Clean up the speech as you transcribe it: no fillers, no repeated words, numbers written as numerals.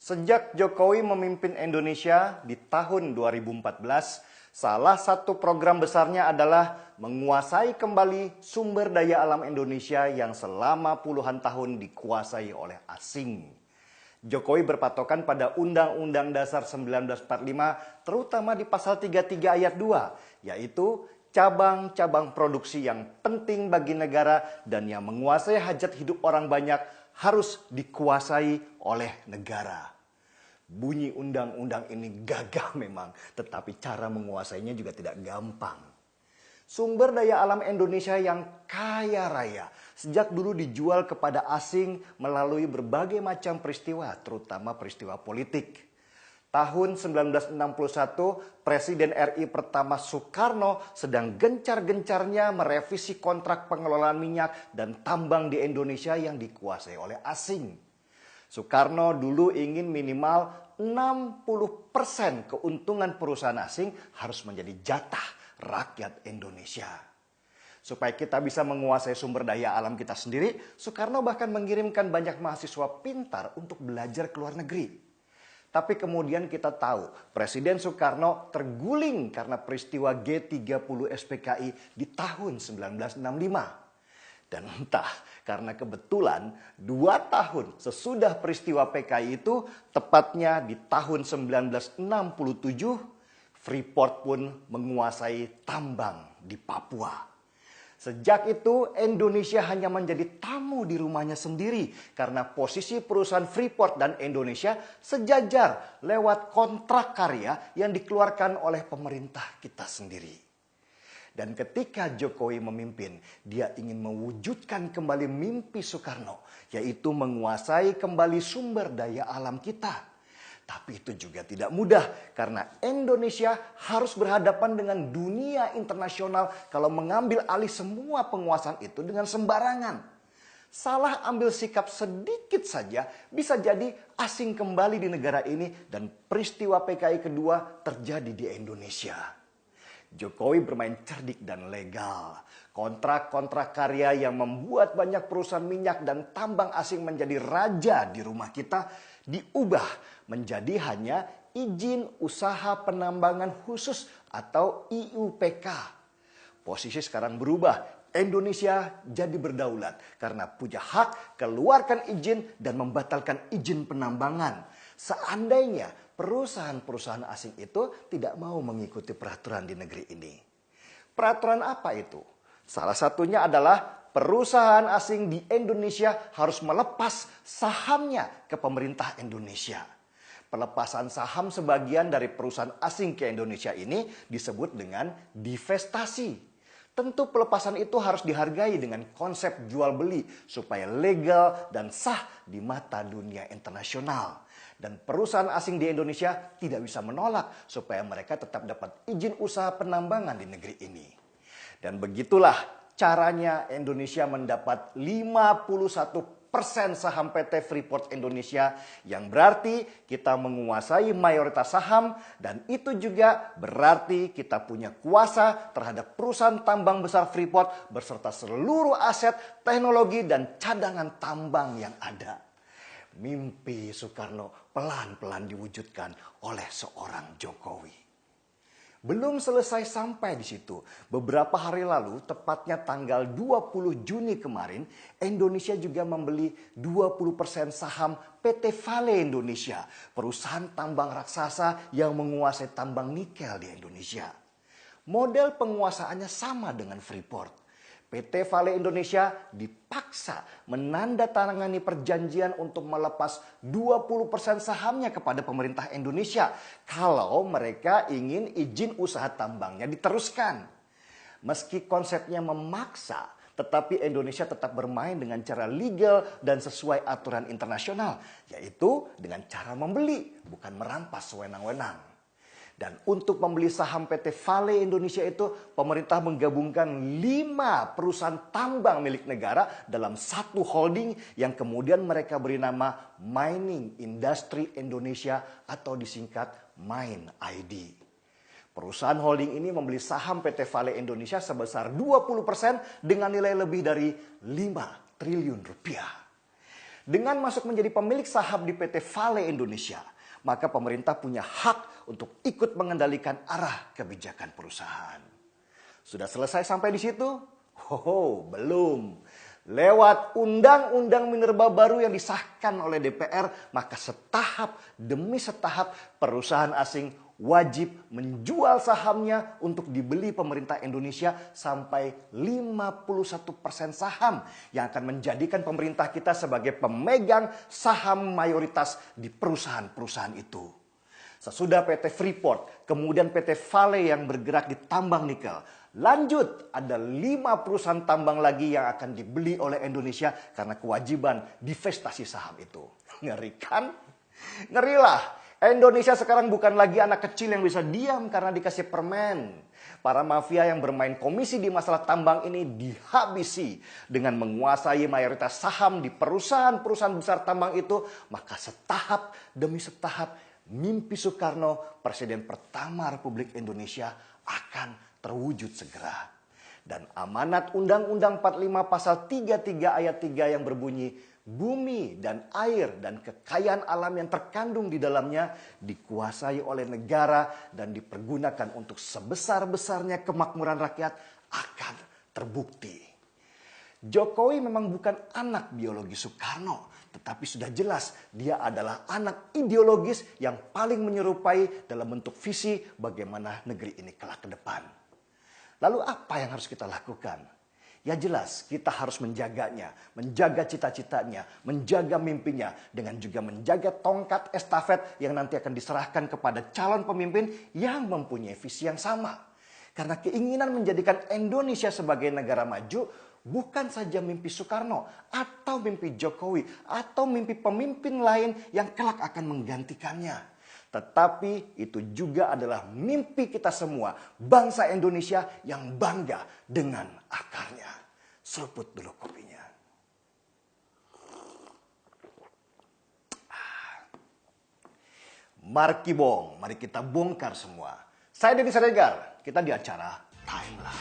Sejak Jokowi memimpin Indonesia di tahun 2014, salah satu program besarnya adalah menguasai kembali sumber daya alam Indonesia yang selama puluhan tahun dikuasai oleh asing. Jokowi berpatokan pada Undang-Undang Dasar 1945, terutama di pasal 33 ayat 2, yaitu cabang-cabang produksi yang penting bagi negara dan yang menguasai hajat hidup orang banyak harus dikuasai oleh negara. Bunyi undang-undang ini gagah memang, tetapi cara menguasainya juga tidak gampang. Sumber daya alam Indonesia yang kaya raya sejak dulu dijual kepada asing melalui berbagai macam peristiwa, terutama peristiwa politik. Tahun 1961, Presiden RI pertama Soekarno sedang gencar-gencarnya merevisi kontrak pengelolaan minyak dan tambang di Indonesia yang dikuasai oleh asing. Soekarno dulu ingin minimal 60% keuntungan perusahaan asing harus menjadi jatah rakyat Indonesia. Supaya kita bisa menguasai sumber daya alam kita sendiri, Soekarno bahkan mengirimkan banyak mahasiswa pintar untuk belajar ke luar negeri. Tapi kemudian kita tahu Presiden Soekarno terguling karena peristiwa G30 SPKI di tahun 1965. Dan entah karena kebetulan 2 tahun sesudah peristiwa PKI itu, tepatnya di tahun 1967, Freeport pun menguasai tambang di Papua. Sejak itu Indonesia hanya menjadi tamu di rumahnya sendiri karena posisi perusahaan Freeport dan Indonesia sejajar lewat kontrak karya yang dikeluarkan oleh pemerintah kita sendiri. Dan ketika Jokowi memimpin, dia ingin mewujudkan kembali mimpi Soekarno, yaitu menguasai kembali sumber daya alam kita. Tapi itu juga tidak mudah karena Indonesia harus berhadapan dengan dunia internasional kalau mengambil alih semua penguasaan itu dengan sembarangan. Salah ambil sikap sedikit saja bisa jadi asing kembali di negara ini dan peristiwa PKI kedua terjadi di Indonesia. Jokowi bermain cerdik dan legal. Kontrak-kontrak karya yang membuat banyak perusahaan minyak dan tambang asing menjadi raja di rumah kita diubah menjadi hanya izin usaha penambangan khusus atau IUPK. Posisi sekarang berubah. Indonesia jadi berdaulat karena punya hak keluarkan izin dan membatalkan izin penambangan. Seandainya perusahaan-perusahaan asing itu tidak mau mengikuti peraturan di negeri ini. Peraturan apa itu? Salah satunya adalah perusahaan asing di Indonesia harus melepas sahamnya ke pemerintah Indonesia. Pelepasan saham sebagian dari perusahaan asing ke Indonesia ini disebut dengan divestasi. Tentu pelepasan itu harus dihargai dengan konsep jual beli supaya legal dan sah di mata dunia internasional. Dan perusahaan asing di Indonesia tidak bisa menolak supaya mereka tetap dapat izin usaha penambangan di negeri ini. Dan begitulah caranya Indonesia mendapat 51% saham PT Freeport Indonesia, yang berarti kita menguasai mayoritas saham dan itu juga berarti kita punya kuasa terhadap perusahaan tambang besar Freeport beserta seluruh aset, teknologi dan cadangan tambang yang ada. Mimpi Soekarno pelan-pelan diwujudkan oleh seorang Jokowi. Belum selesai sampai di situ. Beberapa hari lalu, tepatnya tanggal 20 Juni kemarin, Indonesia juga membeli 20% saham PT Vale Indonesia, perusahaan tambang raksasa yang menguasai tambang nikel di Indonesia. Model penguasaannya sama dengan Freeport. PT Vale Indonesia dipaksa menandatangani perjanjian untuk melepas 20% sahamnya kepada pemerintah Indonesia kalau mereka ingin izin usaha tambangnya diteruskan. Meski konsepnya memaksa, tetapi Indonesia tetap bermain dengan cara legal dan sesuai aturan internasional, yaitu dengan cara membeli, bukan merampas sewenang-wenang. Dan untuk membeli saham PT Vale Indonesia itu, pemerintah menggabungkan 5 perusahaan tambang milik negara dalam satu holding yang kemudian mereka beri nama Mining Industry Indonesia atau disingkat MIND. Perusahaan holding ini membeli saham PT Vale Indonesia sebesar 20% dengan nilai lebih dari 5 triliun rupiah. Dengan masuk menjadi pemilik saham di PT Vale Indonesia, maka pemerintah punya hak untuk ikut mengendalikan arah kebijakan perusahaan. Sudah selesai sampai di situ? Belum. Lewat Undang-Undang Minerba baru yang disahkan oleh DPR, maka setahap demi setahap perusahaan asing wajib menjual sahamnya untuk dibeli pemerintah Indonesia sampai 51% saham yang akan menjadikan pemerintah kita sebagai pemegang saham mayoritas di perusahaan-perusahaan itu. Sesudah PT Freeport, kemudian PT Vale yang bergerak di tambang nikel. Lanjut, ada 5 perusahaan tambang lagi yang akan dibeli oleh Indonesia karena kewajiban divestasi saham itu. Ngeri kan? Ngerilah. Indonesia sekarang bukan lagi anak kecil yang bisa diam karena dikasih permen. Para mafia yang bermain komisi di masalah tambang ini dihabisi dengan menguasai mayoritas saham di perusahaan-perusahaan besar tambang itu. Maka setahap demi setahap mimpi Soekarno, Presiden pertama Republik Indonesia, akan terwujud segera. Dan amanat Undang-Undang 45 pasal 33 ayat 3 yang berbunyi, bumi dan air dan kekayaan alam yang terkandung di dalamnya dikuasai oleh negara dan dipergunakan untuk sebesar-besarnya kemakmuran rakyat akan terbukti. Jokowi memang bukan anak biologi Soekarno, tetapi sudah jelas dia adalah anak ideologis yang paling menyerupai dalam bentuk visi bagaimana negeri ini kelak ke depan. Lalu apa yang harus kita lakukan? Ya jelas, kita harus menjaganya, menjaga cita-citanya, menjaga mimpinya, dengan juga menjaga tongkat estafet yang nanti akan diserahkan kepada calon pemimpin yang mempunyai visi yang sama. Karena keinginan menjadikan Indonesia sebagai negara maju bukan saja mimpi Soekarno atau mimpi Jokowi atau mimpi pemimpin lain yang kelak akan menggantikannya. Tetapi itu juga adalah mimpi kita semua, bangsa Indonesia yang bangga dengan akarnya. Seruput dulu kopinya. Mari kita bongkar semua. Saya Denny Siregar, kita di acara Timeline.